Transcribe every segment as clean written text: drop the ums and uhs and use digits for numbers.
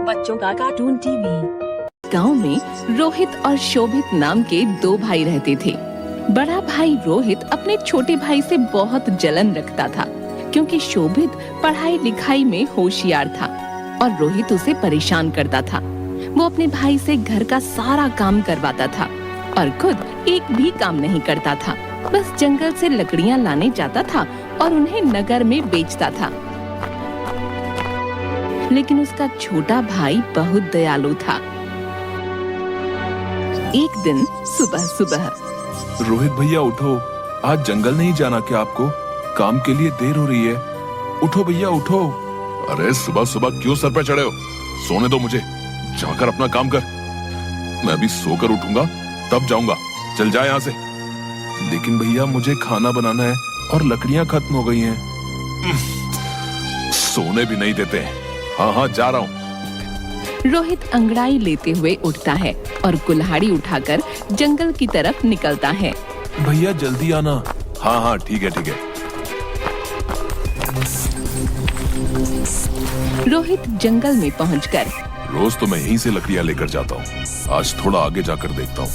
बच्चों का cartoon TV. गांव में रोहित और शोभित नाम के दो भाई रहते थे। बड़ा भाई रोहित अपने छोटे भाई से बहुत जलन रखता था, क्योंकि शोभित पढ़ाई लिखाई में होशियार था और रोहित उसे परेशान करता था। वो अपने भाई से घर का सारा काम करवाता था और खुद एक भी काम नहीं करता था। बस जंगल से लकड़ियां लाने जाता था और उन्हें नगर में बेचता था। लेकिन उसका छोटा भाई बहुत दयालु था। एक दिन सुबह सुबह, रोहित भैया उठो, आज जंगल नहीं जाना क्या आपको? काम के लिए देर हो रही है। उठो भैया उठो। अरे सुबह सुबह क्यों सर पे चढ़े हो? सोने दो मुझे, जाकर अपना काम कर। मैं अभी सोकर उठूंगा तब जाऊंगा। चल जा यहाँ से। लेकिन भैया मुझे खाना बनाना है और लकड़ियां खत्म हो गई हैं। सोने भी नहीं देते। हाँ जा रहा हूँ। रोहित अंगड़ाई लेते हुए उठता है और कुल्हाड़ी उठाकर जंगल की तरफ निकलता है। भैया जल्दी आना। हाँ ठीक है। रोहित जंगल में पहुंचकर, रोज तो मैं यहीं से लकड़ियां लेकर जाता हूँ, आज थोड़ा आगे जाकर देखता हूँ।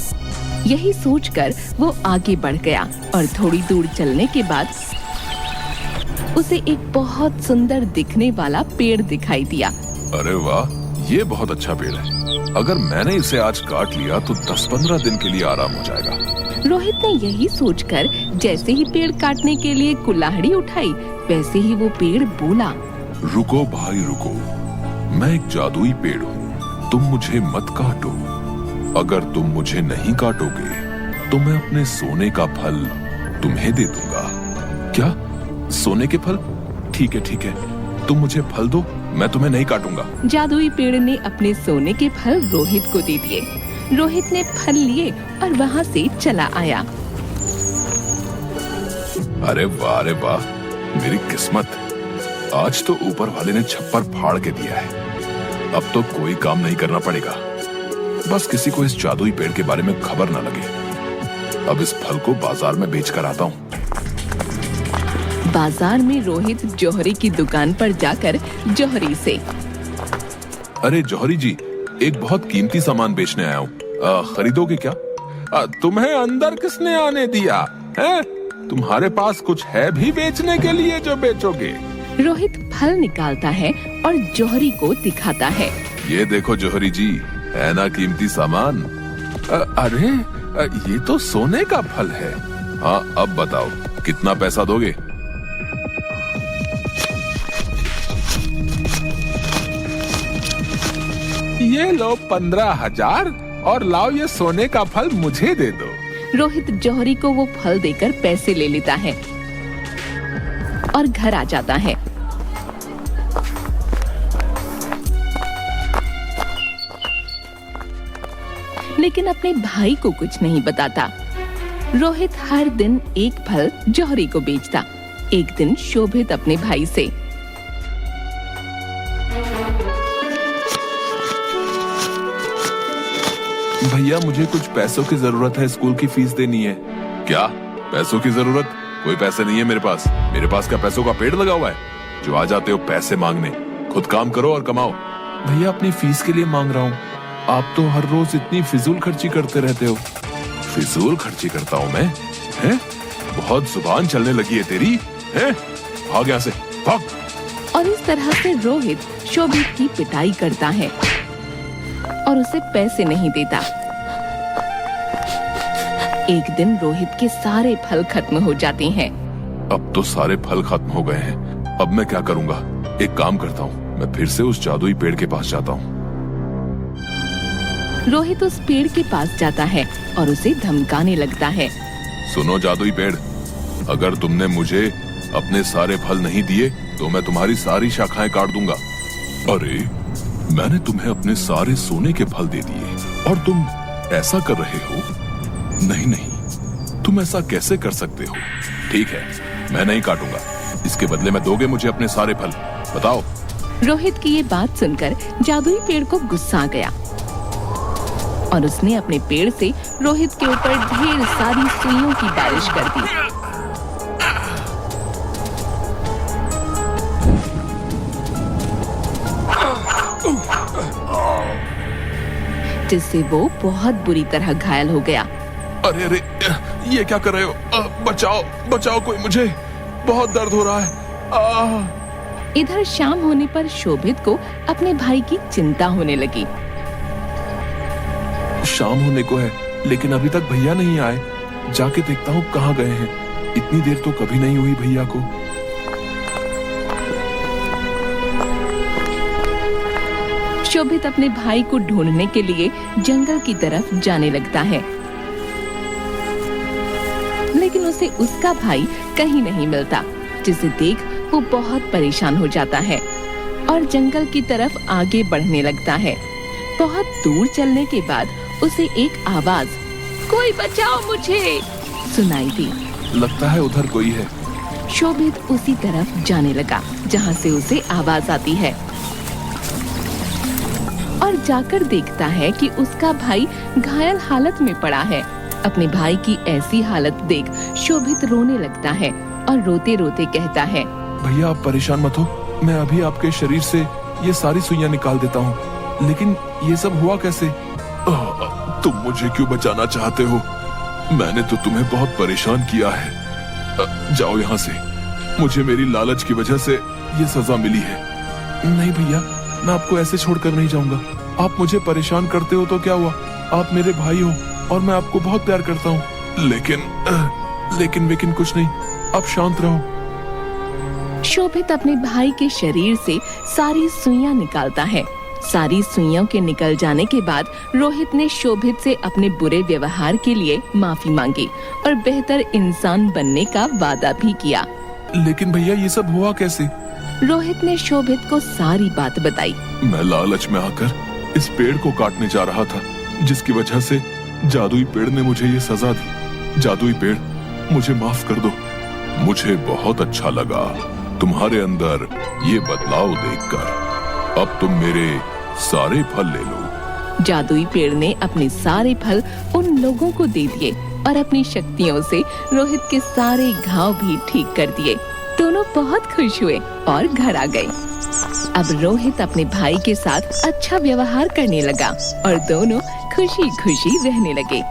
यही सोचकर वो आगे बढ़ गया और थोड़ी दूर चलने के बाद उसे एक बहुत सुंदर दिखने वाला पेड़ दिखाई दिया। अरे वाह, ये बहुत अच्छा पेड़ है। अगर मैंने इसे आज काट लिया तो 10-15 दिन के लिए आराम हो जाएगा। रोहित ने यही सोचकर जैसे ही पेड़ काटने के लिए कुल्हाड़ी उठाई, वैसे ही वो पेड़ बोला, रुको भाई रुको, मैं एक जादुई पेड़ हूँ, तुम मुझे मत काटो। अगर तुम मुझे नहीं काटोगे तो मैं अपने सोने का फल तुम्हें दे दूंगा। क्या? सोने के फल? ठीक है, तुम मुझे फल दो, मैं तुम्हें नहीं काटूंगा। जादुई पेड़ ने अपने सोने के फल रोहित को दे दिए। रोहित ने फल लिए और वहाँ से चला आया। अरे वाह, मेरी किस्मत। आज तो ऊपर वाले ने छप्पर फाड़ के दिया है। अब तो कोई काम नहीं करना पड़ेगा। बस किसी को इस जादुई पेड़ के बारे में खबर न लगे। अब इस फल को बाजार में बेच कर आता हूँ। बाजार में रोहित जौहरी की दुकान पर जाकर जौहरी से, अरे जौहरी जी, एक बहुत कीमती सामान बेचने आया हूँ, खरीदोगे क्या? तुम्हें अंदर किसने आने दिया है? तुम्हारे पास कुछ है भी बेचने के लिए जो बेचोगे? रोहित फल निकालता है और जौहरी को दिखाता है। ये देखो जौहरी जी, है ना कीमती सामान? अरे ये तो सोने का फल है। हाँ अब बताओ, कितना पैसा दोगे? ये लो 15,000 और लाओ ये सोने का फल मुझे दे दो। रोहित जौहरी को वो फल देकर पैसे ले लेता है और घर आ जाता है। लेकिन अपने भाई को कुछ नहीं बताता। रोहित हर दिन एक फल जौहरी को बेचता। एक दिन शोभित अपने भाई से, भैया मुझे कुछ पैसों की जरूरत है, स्कूल की फीस देनी है। क्या पैसों की जरूरत? कोई पैसे नहीं है मेरे पास। मेरे पास क्या पैसों का पेड़ लगा हुआ है जो आ जाते हो पैसे मांगने? खुद काम करो और कमाओ। भैया अपनी फीस के लिए मांग रहा हूँ। आप तो हर रोज इतनी फिजूल खर्ची करते रहते हो। फिजूल खर्ची करता हूँ मैं? हैं? बहुत जुबान चलने लगी है तेरी, हैं? भाग यहाँ से, भाग। और इस तरह से रोहित शोभित की पिटाई करता है और उसे पैसे नहीं देता। एक दिन रोहित के सारे फल खत्म हो जाते हैं। अब तो सारे फल खत्म हो गए हैं। अब मैं क्या करूँगा? एक काम करता हूँ, मैं फिर से उस जादुई पेड़ के पास जाता हूँ। रोहित उस पेड़ के पास जाता है और उसे धमकाने लगता है। सुनो जादुई पेड़, अगर तुमने मुझे अपने सारे फल नहीं दिए तो मैं तुम्हारी सारी शाखाएं काट दूंगा। अरे मैंने तुम्हें अपने सारे सोने के फल दे दिए और तुम ऐसा कर रहे हो? नहीं, तुम ऐसा कैसे कर सकते हो? ठीक है, मैं नहीं काटूंगा। इसके बदले में दोगे मुझे अपने सारे फल? बताओ। रोहित की ये बात सुनकर जादुई पेड़ को गुस्सा आ गया और उसने अपने पेड़ से रोहित के ऊपर ढेर सारी सुइयों की बारिश कर दी। जिससे वो बहुत बुरी तरह घायल हो गया। अरे अरे, ये क्या कर रहे हो? बचाओ बचाओ कोई मुझे, बहुत दर्द हो रहा है। इधर शाम होने पर शोभित को अपने भाई की चिंता होने लगी। शाम होने को है, लेकिन अभी तक भैया नहीं आए। जाके देखता हूँ कहाँ गए हैं। इतनी देर तो कभी नहीं हुई भैया को। शोभित अपने भाई को ढूंढने के लिए जंगल की तरफ जाने लगता है, लेकिन उसे उसका भाई कहीं नहीं मिलता, जिसे देख वो बहुत परेशान हो जाता है और जंगल की तरफ आगे बढ़ने लगता है। बहुत दूर चलने के बाद उसे एक आवाज, कोई बचाओ मुझे, सुनाई दी। लगता है उधर कोई है। शोभित उसी तरफ जाने लगा जहाँ से उसे आवाज आती है और जाकर देखता है कि उसका भाई घायल हालत में पड़ा है। अपने भाई की ऐसी हालत देख शोभित रोने लगता है और रोते रोते कहता है, भैया आप परेशान मत हो, मैं अभी आपके शरीर से ये सारी सुइयां निकाल देता हूँ। लेकिन ये सब हुआ कैसे? तुम मुझे क्यों बचाना चाहते हो? मैंने तो तुम्हें बहुत परेशान किया है। जाओ यहाँ से, मुझे मेरी लालच की वजह से ये सजा मिली है। नहीं भैया, मैं आपको ऐसे छोड़कर नहीं जाऊंगा। आप मुझे परेशान करते हो तो क्या हुआ, आप मेरे भाई हो और मैं आपको बहुत प्यार करता हूँ। लेकिन कुछ नहीं, आप शांत रहो। शोभित अपने भाई के शरीर से सारी सुइयां निकालता है। सारी सुइयों के निकल जाने के बाद रोहित ने शोभित से अपने बुरे व्यवहार के लिए माफी मांगी और बेहतर इंसान बनने का वादा भी किया। लेकिन भैया ये सब हुआ कैसे? रोहित ने शोभित को सारी बात बताई। मैं लालच में आकर इस पेड़ को काटने जा रहा था, जिसकी वजह से जादुई पेड़ ने मुझे ये सजा दी। जादुई पेड़, मुझे माफ कर दो। मुझे बहुत अच्छा लगा तुम्हारे अंदर ये बदलाव देखकर। अब तुम मेरे सारे फल ले लो। जादुई पेड़ ने अपने सारे फल उन लोगों को दे दिए और अपनी शक्तियों से रोहित के सारे घाव भी ठीक कर दिए। दोनों बहुत खुश हुए और घर आ गए। अब रोहित अपने भाई के साथ अच्छा व्यवहार करने लगा और दोनों खुशी खुशी रहने लगे।